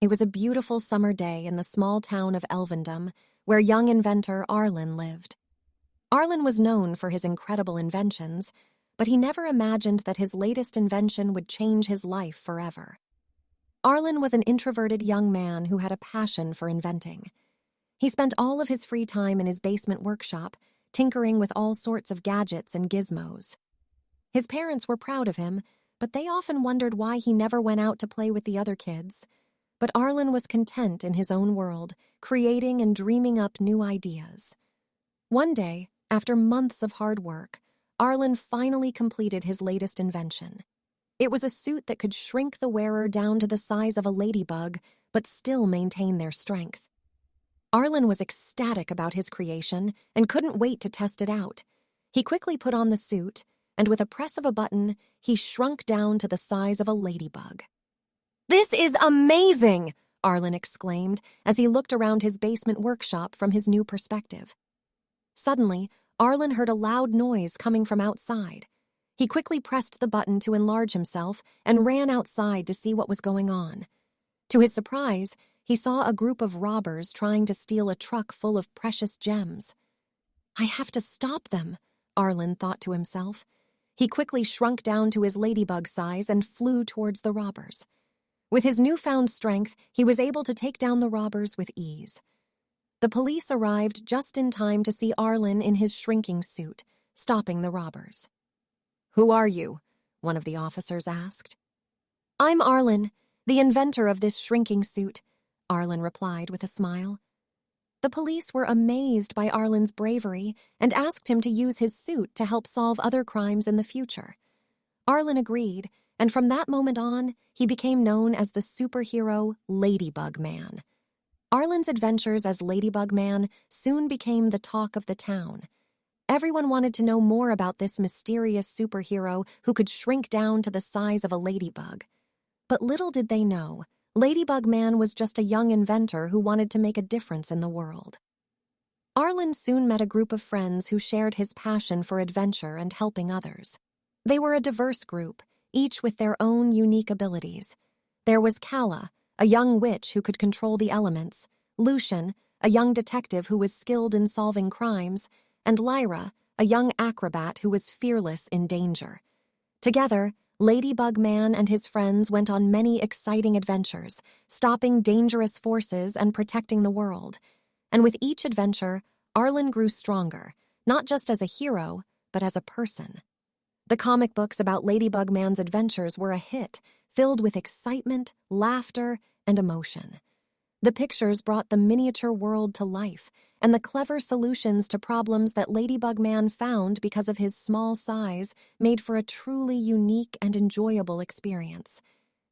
It was a beautiful summer day in the small town of Elvendom, where young inventor Arlen lived. Arlen was known for his incredible inventions, but he never imagined that his latest invention would change his life forever. Arlen was an introverted young man who had a passion for inventing. He spent all of his free time in his basement workshop, tinkering with all sorts of gadgets and gizmos. His parents were proud of him, but they often wondered why he never went out to play with the other kids. But Arlen was content in his own world, creating and dreaming up new ideas. One day, after months of hard work, Arlen finally completed his latest invention. It was a suit that could shrink the wearer down to the size of a ladybug, but still maintain their strength. Arlen was ecstatic about his creation and couldn't wait to test it out. He quickly put on the suit, and with a press of a button, he shrunk down to the size of a ladybug. "This is amazing!" Arlen exclaimed as he looked around his basement workshop from his new perspective. Suddenly, Arlen heard a loud noise coming from outside. He quickly pressed the button to enlarge himself and ran outside to see what was going on. To his surprise, he saw a group of robbers trying to steal a truck full of precious gems. "I have to stop them," Arlen thought to himself. He quickly shrunk down to his ladybug size and flew towards the robbers. With his newfound strength, he was able to take down the robbers with ease. The police arrived just in time to see Arlen in his shrinking suit, stopping the robbers. "Who are you?" one of the officers asked. "I'm Arlen, the inventor of this shrinking suit," Arlen replied with a smile. The police were amazed by Arlen's bravery and asked him to use his suit to help solve other crimes in the future. Arlen agreed, and from that moment on, he became known as the superhero Ladybug Man. Arlen's adventures as Ladybug Man soon became the talk of the town. Everyone wanted to know more about this mysterious superhero who could shrink down to the size of a ladybug. But little did they know, Ladybug Man was just a young inventor who wanted to make a difference in the world. Arlen soon met a group of friends who shared his passion for adventure and helping others. They were a diverse group, each with their own unique abilities. There was Calla, a young witch who could control the elements, Lucian, a young detective who was skilled in solving crimes, and Lyra, a young acrobat who was fearless in danger. Together, Ladybug Man and his friends went on many exciting adventures, stopping dangerous forces and protecting the world. And with each adventure, Arlen grew stronger, not just as a hero, but as a person. The comic books about Ladybug Man's adventures were a hit, filled with excitement, laughter, and emotion. The pictures brought the miniature world to life, and the clever solutions to problems that Ladybug Man found because of his small size made for a truly unique and enjoyable experience.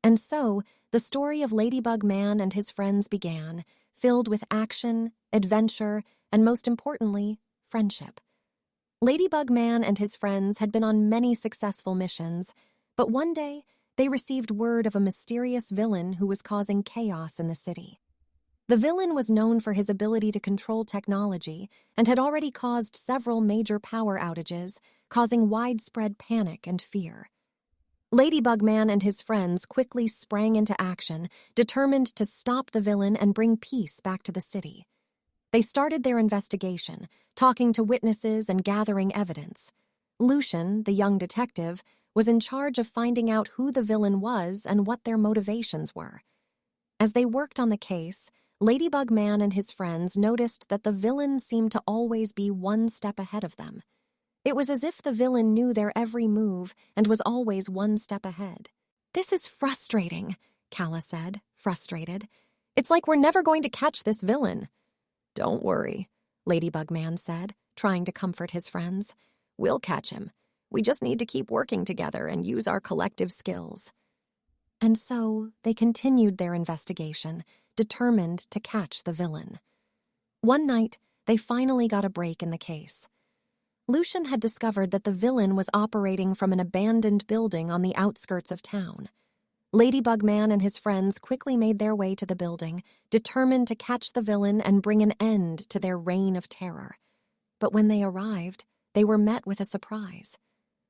And so, the story of Ladybug Man and his friends began, filled with action, adventure, and most importantly, friendship. Ladybug Man and his friends had been on many successful missions, but one day they received word of a mysterious villain who was causing chaos in the city. The villain was known for his ability to control technology and had already caused several major power outages, causing widespread panic and fear. Ladybug Man and his friends quickly sprang into action, determined to stop the villain and bring peace back to the city. They started their investigation, talking to witnesses and gathering evidence. Lucian, the young detective, was in charge of finding out who the villain was and what their motivations were. As they worked on the case, Ladybug Man and his friends noticed that the villain seemed to always be one step ahead of them. It was as if the villain knew their every move and was always one step ahead. "This is frustrating," Calla said, frustrated. "It's like we're never going to catch this villain." "Don't worry," Ladybug Man said, trying to comfort his friends. "We'll catch him. We just need to keep working together and use our collective skills." And so they continued their investigation, determined to catch the villain. One night, they finally got a break in the case. Lucian had discovered that the villain was operating from an abandoned building on the outskirts of town. Ladybug Man and his friends quickly made their way to the building, determined to catch the villain and bring an end to their reign of terror. But when they arrived, they were met with a surprise.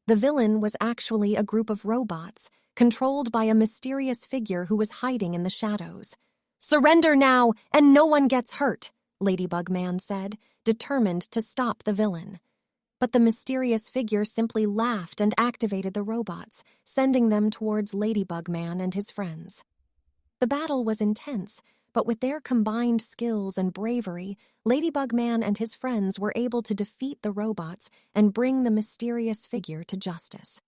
The villain was actually a group of robots, controlled by a mysterious figure who was hiding in the shadows. "Surrender now, and no one gets hurt," Ladybug Man said, determined to stop the villain. But the mysterious figure simply laughed and activated the robots, sending them towards Ladybug Man and his friends. The battle was intense, but with their combined skills and bravery, Ladybug Man and his friends were able to defeat the robots and bring the mysterious figure to justice.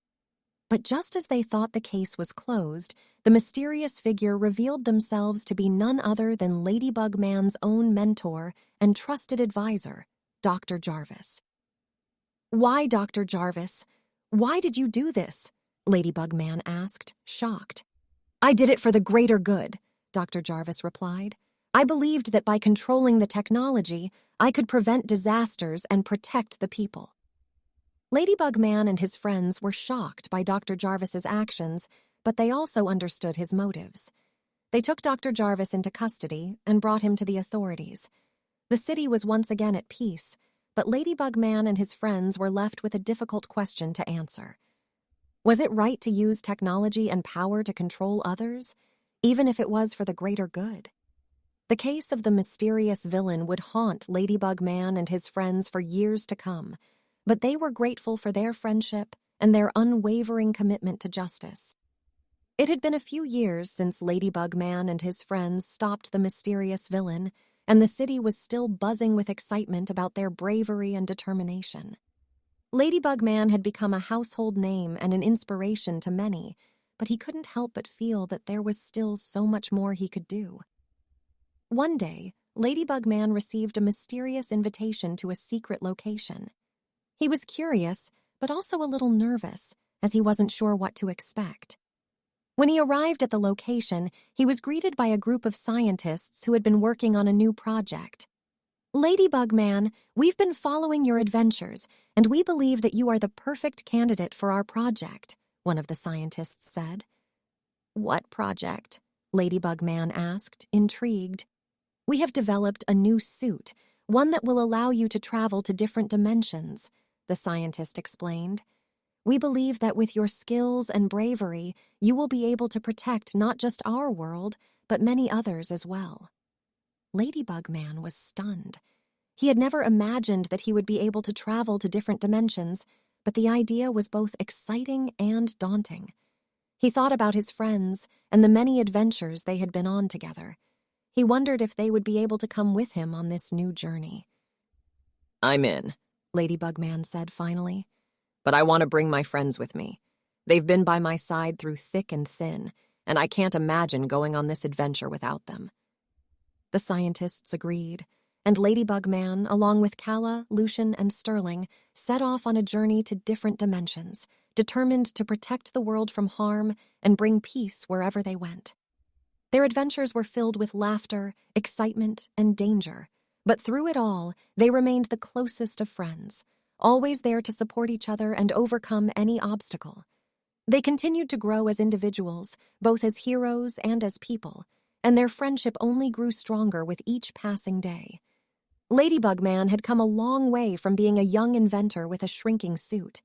But just as they thought the case was closed, the mysterious figure revealed themselves to be none other than Ladybug Man's own mentor and trusted advisor, Dr. Jarvis. "Why, Dr. Jarvis? Why did you do this?" Ladybug Man asked, shocked. "I did it for the greater good," Dr. Jarvis replied. "I believed that by controlling the technology, I could prevent disasters and protect the people." Ladybug Man and his friends were shocked by Dr. Jarvis's actions, but they also understood his motives. They took Dr. Jarvis into custody and brought him to the authorities. The city was once again at peace, but Ladybug Man and his friends were left with a difficult question to answer. Was it right to use technology and power to control others, even if it was for the greater good? The case of the mysterious villain would haunt Ladybug Man and his friends for years to come, but they were grateful for their friendship and their unwavering commitment to justice. It had been a few years since Ladybug Man and his friends stopped the mysterious villain, and the city was still buzzing with excitement about their bravery and determination. Ladybug Man had become a household name and an inspiration to many, but he couldn't help but feel that there was still so much more he could do. One day, Ladybug Man received a mysterious invitation to a secret location. He was curious, but also a little nervous, as he wasn't sure what to expect. When he arrived at the location, he was greeted by a group of scientists who had been working on a new project. "Ladybug Man, we've been following your adventures, and we believe that you are the perfect candidate for our project," one of the scientists said. "What project?" Ladybug Man asked, intrigued. "We have developed a new suit, one that will allow you to travel to different dimensions," the scientist explained. "We believe that with your skills and bravery, you will be able to protect not just our world, but many others as well." Ladybug Man was stunned. He had never imagined that he would be able to travel to different dimensions, but the idea was both exciting and daunting. He thought about his friends and the many adventures they had been on together. He wondered if they would be able to come with him on this new journey. "I'm in," Ladybug Man said finally. "But I want to bring my friends with me. They've been by my side through thick and thin, and I can't imagine going on this adventure without them." The scientists agreed, and Ladybug Man, along with Calla, Lucian, and Sterling, set off on a journey to different dimensions, determined to protect the world from harm and bring peace wherever they went. Their adventures were filled with laughter, excitement, and danger, but through it all, they remained the closest of friends, always there to support each other and overcome any obstacle. They continued to grow as individuals, both as heroes and as people, and their friendship only grew stronger with each passing day. Ladybug Man had come a long way from being a young inventor with a shrinking suit.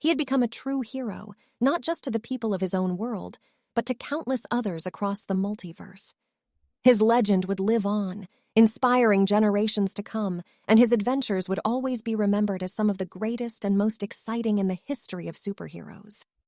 He had become a true hero, not just to the people of his own world, but to countless others across the multiverse. His legend would live on, inspiring generations to come, and his adventures would always be remembered as some of the greatest and most exciting in the history of superheroes.